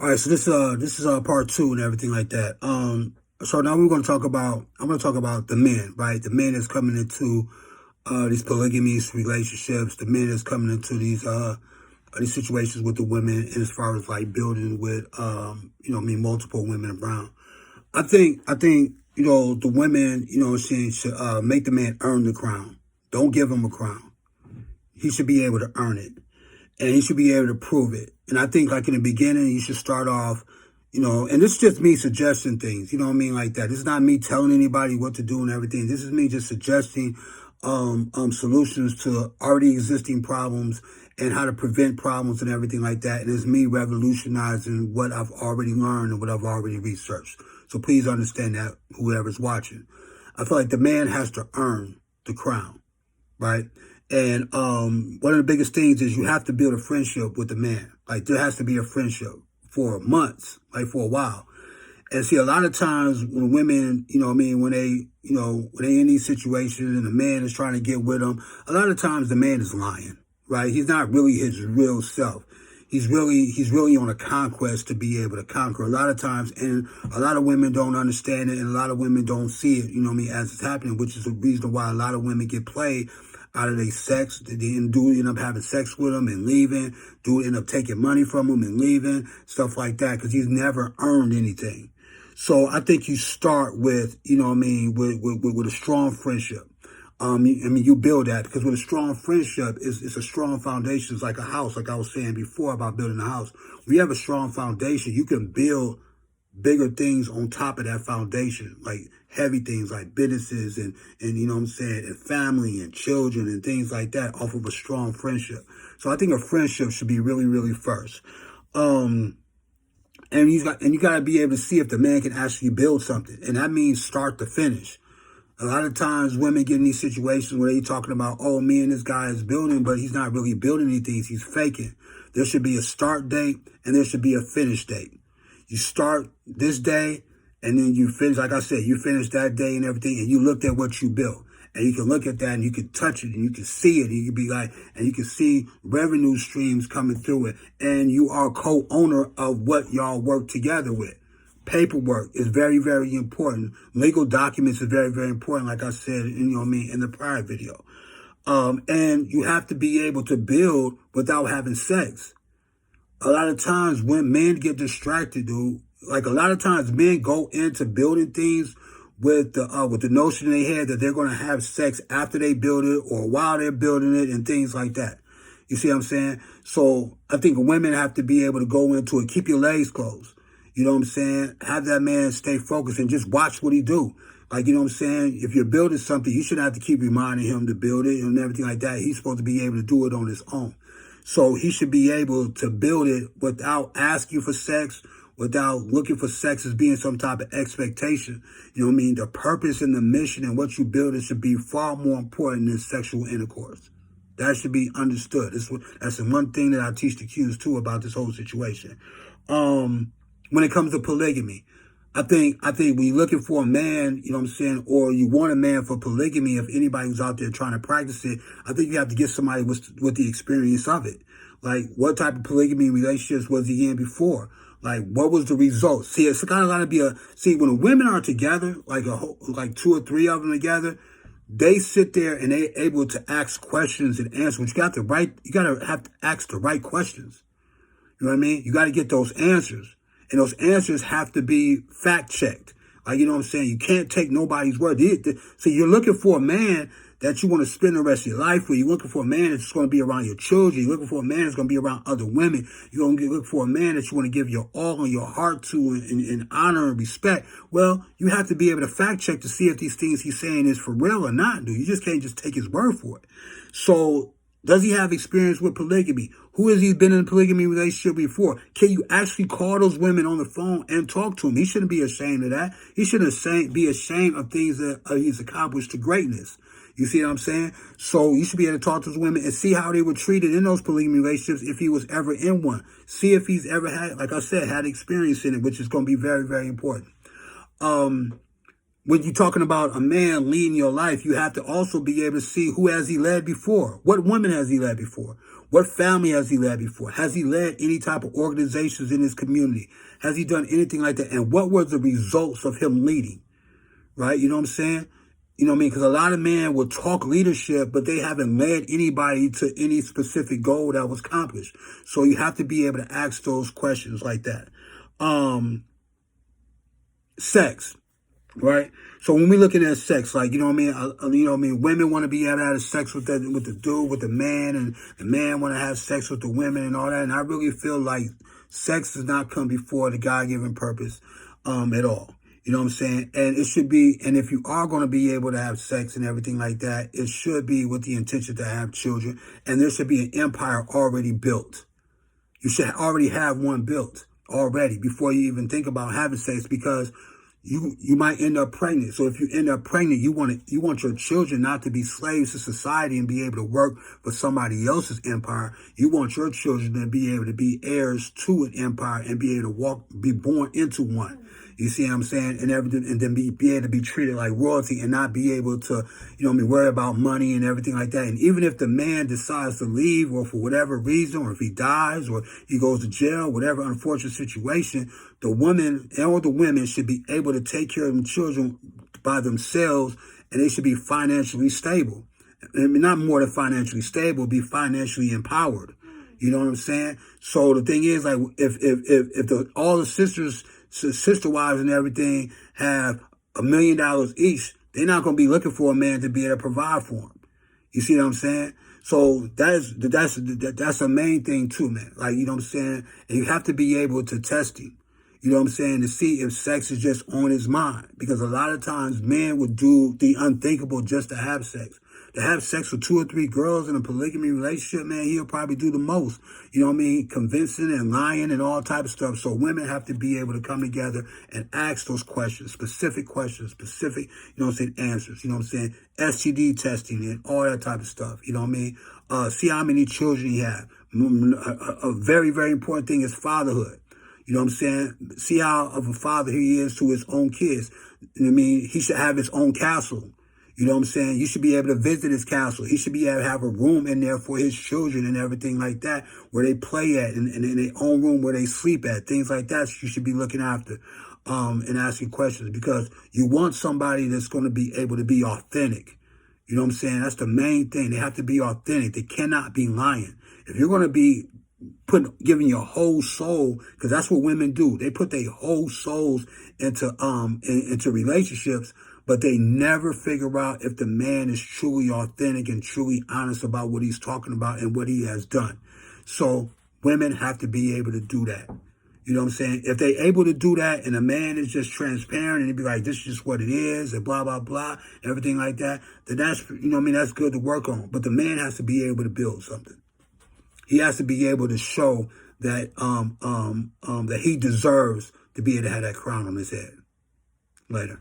All right, so this is part two and everything like that. So now we're going to talk about. I'm going to talk about the men, right? The men that's coming into these polygamous relationships. The men that's coming into these situations with the women, and as far as like building with multiple women around. I think the women, should make the man earn the crown. Don't give him a crown. He should be able to earn it, and he should be able to prove it. And I think, like in the beginning, you should start off, and this is just me suggesting things, you know what I mean, like that. This is not me telling anybody what to do and everything. This is me just suggesting solutions to already existing problems and how to prevent problems and everything like that. And it's me revolutionizing what I've already learned and what I've already researched. So please understand that, whoever's watching. I feel like the man has to earn the crown, right? And one of the biggest things is you have to build a friendship with the man. Like, there has to be a friendship for months, like for a while. And see, a lot of times when women, when they in these situations and the man is trying to get with them, a lot of times the man is lying, right? He's not really his real self. He's really on a conquest to be able to conquer a lot of times. And a lot of women don't understand it, and a lot of women don't see it, as it's happening, which is the reason why a lot of women get played out of their sex. They do end up having sex with them and leaving. Dude end up taking money from them and leaving, stuff like that, because he's never earned anything. So I think you start with, with a strong friendship. You build that, because with a strong friendship, it's a strong foundation. It's like a house, like I was saying before about building a house. When you have a strong foundation, you can build bigger things on top of that foundation, like heavy things like businesses and and family and children and things like that off of a strong friendship. So I think a friendship should be really, really first. And you got to be able to see if the man can actually build something. And that means start to finish. A lot of times women get in these situations where they're talking about, oh, me and this guy is building, but he's not really building anything. He's faking. There should be a start date and there should be a finish date. You start this day, and then you finish, like I said, you finish that day and everything, and you looked at what you built. And you can look at that, and you can touch it, and you can see it, and you can be like, and you can see revenue streams coming through it. And you are co-owner of what y'all work together with. Paperwork is very, very important. Legal documents is very, very important, like I said, in the prior video. And you have to be able to build without having sex. A lot of times when men get distracted, dude, like a lot of times men go into building things with the notion in their head that they're going to have sex after they build it or while they're building it and things like that. You see what I'm saying? So I think women have to be able to go into it. Keep your legs closed. You know what I'm saying? Have that man stay focused and just watch what he do. Like, you know what I'm saying? If you're building something, you shouldn't have to keep reminding him to build it and everything like that. He's supposed to be able to do it on his own. So he should be able to build it without asking for sex, without looking for sex as being some type of expectation. You know what I mean? The purpose and the mission and what you build should be far more important than sexual intercourse. That should be understood. That's the one thing that I teach the Qs too about this whole situation. When it comes to polygamy, I think when you're looking for a man, you know what I'm saying, or you want a man for polygamy, if anybody who's out there trying to practice it, I think you have to get somebody with the experience of it. Like, what type of polygamy relationships was he in before? Like, what was the result? See, it's kind of got to be when the women are together, like two or three of them together, they sit there and they're able to ask questions and answer. But you got to have to ask the right questions. You know what I mean? You got to get those answers. And those answers have to be fact-checked. Like, you know what I'm saying? You can't take nobody's word. So you're looking for a man that you want to spend the rest of your life with. You're looking for a man that's going to be around your children. You're looking for a man that's going to be around other women. You're going to look for a man that you want to give your all and your heart to and honor and respect. Well, you have to be able to fact-check to see if these things he's saying is for real or not, dude. You just can't just take his word for it. So, does he have experience with polygamy? Who has he been in a polygamy relationship before? Can you actually call those women on the phone and talk to him? He shouldn't be ashamed of that. He shouldn't be ashamed of things that he's accomplished to greatness. You see what I'm saying? So you should be able to talk to those women and see how they were treated in those polygamy relationships if he was ever in one. See if he's ever had, like I said, had experience in it, which is going to be very, very important. When you're talking about a man leading your life, you have to also be able to see who has he led before. What women has he led before? What family has he led before? Has he led any type of organizations in his community? Has he done anything like that? And what were the results of him leading? Right? You know what I'm saying? You know what I mean? Because a lot of men will talk leadership, but they haven't led anybody to any specific goal that was accomplished. So you have to be able to ask those questions like that. Sex. Right? So when we're looking at sex, like, you know what I mean? You know what I mean? Women want to be able to have sex with the dude, with the man, and the man want to have sex with the women and all that. And I really feel like sex does not come before the God-given purpose at all. You know what I'm saying? And it should be, and if you are going to be able to have sex and everything like that, it should be with the intention to have children. And there should be an empire already built. You should already have one built already before you even think about having sex, because you might end up pregnant. So if you end up pregnant, you want your children not to be slaves to society and be able to work for somebody else's empire. You want your children to be able to be heirs to an empire and be able to be born into one. You see what I'm saying? And everything, and then be able to be treated like royalty and not be able to, you know what I mean, worry about money and everything like that. And even if the man decides to leave, or for whatever reason, or if he dies, or he goes to jail, whatever unfortunate situation, the woman or the women should be able to take care of them children by themselves, and they should be financially stable. I mean, not more than financially stable, be financially empowered. You know what I'm saying? So the thing is, like, if all the sister wives and everything have $1 million each, they're not going to be looking for a man to be able to provide for them. You see what I'm saying? So that's the main thing too, man. Like, you know what I'm saying? And you have to be able to test him. You know what I'm saying? To see if sex is just on his mind. Because a lot of times men would do the unthinkable just to have sex. To have sex with 2 or 3 girls in a polygamy relationship, man, he'll probably do the most. You know what I mean? Convincing and lying and all type of stuff. So women have to be able to come together and ask those questions, specific, you know what I'm saying, answers. You know what I'm saying? STD testing and all that type of stuff. You know what I mean? See how many children he have. A very, very important thing is fatherhood. You know what I'm saying? See how of a father he is to his own kids. You know what I mean? He should have his own castle. You know what I'm saying? You should be able to visit his castle. He should be able to have a room in there for his children and everything like that, where they play at, and in their own room where they sleep at, things like that. You should be looking after and asking questions, because you want somebody that's going to be able to be authentic. You know what I'm saying? That's the main thing. They have to be authentic. They cannot be lying. If you're going to be giving your whole soul, because that's what women do. They put their whole souls into relationships, but they never figure out if the man is truly authentic and truly honest about what he's talking about and what he has done. So women have to be able to do that. You know what I'm saying? If they're able to do that, and a man is just transparent and he'd be like, this is just what it is, and blah, blah, blah, everything like that, then that's, you know what I mean, that's good to work on. But the man has to be able to build something. He has to be able to show that that he deserves to be able to have that crown on his head. Later.